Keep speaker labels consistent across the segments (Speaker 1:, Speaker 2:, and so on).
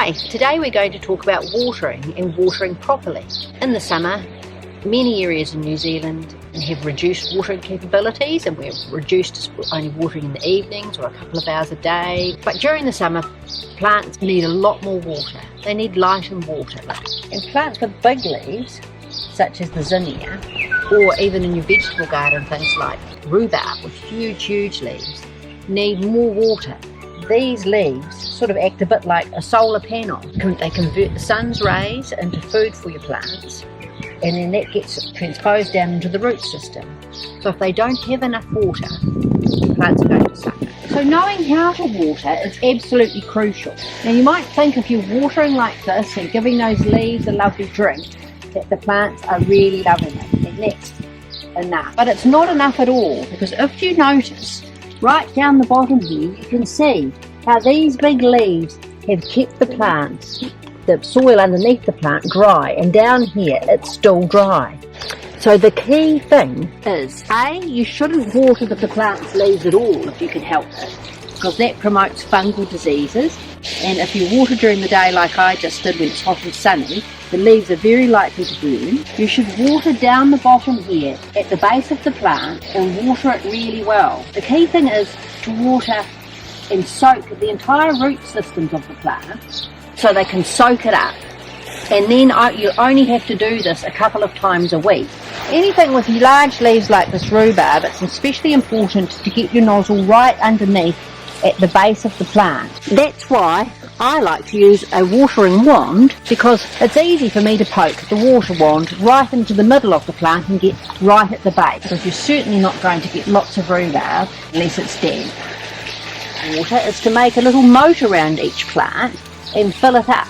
Speaker 1: Hi, today we're going to talk about watering and watering properly. In the summer, many areas in New Zealand have reduced watering capabilities and we're reduced to only watering in the evenings or a couple of hours a day. But during the summer, plants need a lot more water. They need light and water. And plants with big leaves, such as the zinnia, or even in your vegetable garden, things like rhubarb with huge leaves, need more water. These leaves sort of act a bit like a solar panel. They convert the sun's rays into food for your plants, and then that gets transposed down into the root system. So if they don't have enough water, the plants are going to suffer. So knowing how to water is absolutely crucial. Now you might think if you're watering like this and giving those leaves a lovely drink, that the plants are really loving it, and that's enough. But it's not enough at all, because if you notice, right down the bottom here, you can see how these big leaves have kept the plants, the soil underneath the plant, dry, and down here it's still dry. So the key thing is, A, you shouldn't water the plant's leaves at all if you can help it, because that promotes fungal diseases. And if you water during the day like I just did when it's hot and sunny, the leaves are very likely to burn. You should water down the bottom here at the base of the plant and water it really well. The key thing is to water and soak the entire root systems of the plant so they can soak it up. And then you only have to do this a couple of times a week. Anything with large leaves like this rhubarb, it's especially important to get your nozzle right underneath at the base of the plant. That's why I like to use a watering wand, because it's easy for me to poke the water wand right into the middle of the plant and get right at the base, because you're certainly not going to get lots of rhubarb unless it's damp. Water is to make a little moat around each plant and fill it up.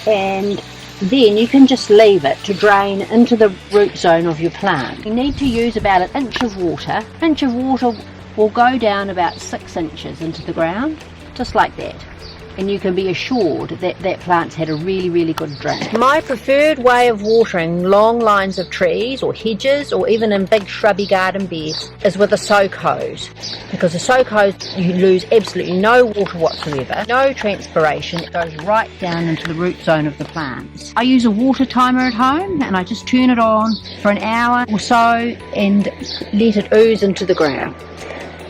Speaker 1: And then you can just leave it to drain into the root zone of your plant. You need to use about an inch of water. An inch of water will go down about 6 inches into the ground, just like that. And you can be assured that that plant's had a really good drink. My preferred way of watering long lines of trees or hedges, or even in big shrubby garden beds, is with a soak hose. Because a soak hose, you lose absolutely no water whatsoever, no transpiration. It goes right down into the root zone of the plants. I use a water timer at home, and I just turn it on for an hour or so and let it ooze into the ground.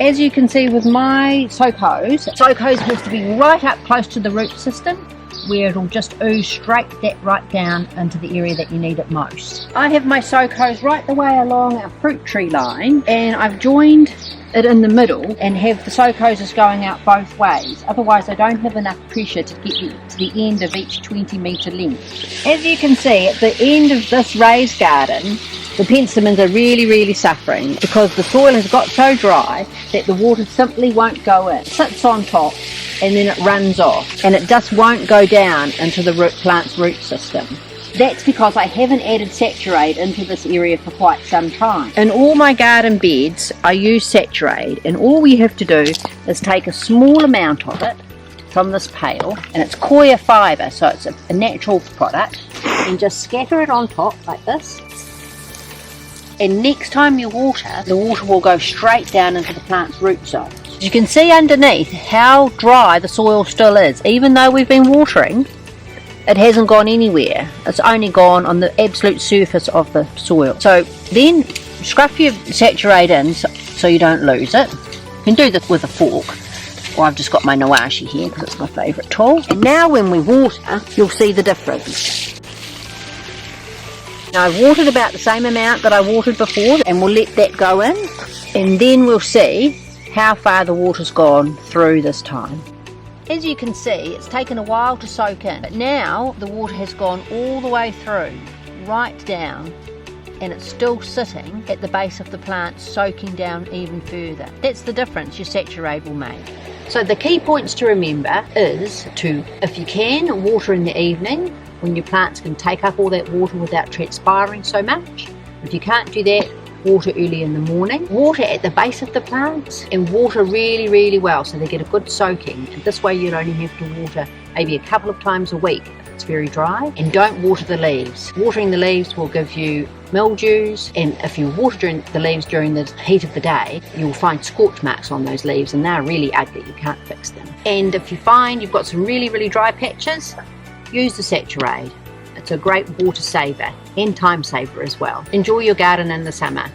Speaker 1: As you can see with my soak hose has to be right up close to the root system, where it'll just ooze right down into the area that you need it most. I have my soak hose right the way along our fruit tree line, and I've joined it in the middle and have the soak hoses going out both ways. Otherwise I don't have enough pressure to get you to the end of each 20-metre length. As you can see, at the end of this raised garden, the penstemons are really suffering, because the soil has got so dry that the water simply won't go in. It sits on top and then it runs off, and it just won't go down into the plant's root system. That's because I haven't added Saturate into this area for quite some time. In all my garden beds I use Saturate, and all we have to do is take a small amount of it from this pail, and it's coir fibre, so it's a natural product, and just scatter it on top like this. And next time you water, the water will go straight down into the plant's root zone. You can see underneath how dry the soil still is. Even though we've been watering, it hasn't gone anywhere. It's only gone on the absolute surface of the soil. So then scruff your Saturate in so you don't lose it. You can do this with a fork. Well, I've just got my Nawashi here because it's my favourite tool. And now when we water, you'll see the difference. Now I've watered about the same amount that I watered before, and we'll let that go in, and then we'll see how far the water's gone through this time. As you can see, it's taken a while to soak in, but now the water has gone all the way through, right down, and it's still sitting at the base of the plant, soaking down even further. That's the difference your Saturate will make. So the key points to remember is to, if you can, water in the evening, when your plants can take up all that water without transpiring so much. If you can't do that, water early in the morning. Water at the base of the plants, and water really well so they get a good soaking. And this way you'd only have to water maybe a couple of times a week if it's it's very dry. And don't water the leaves. Watering the leaves will give you mildews, and if you water the leaves during the heat of the day, you'll find scorch marks on those leaves, and they're really ugly. You can't fix them. And if you find you've got some really dry patches, use the Saturade. It's a great water saver and time saver as well. Enjoy your garden in the summer.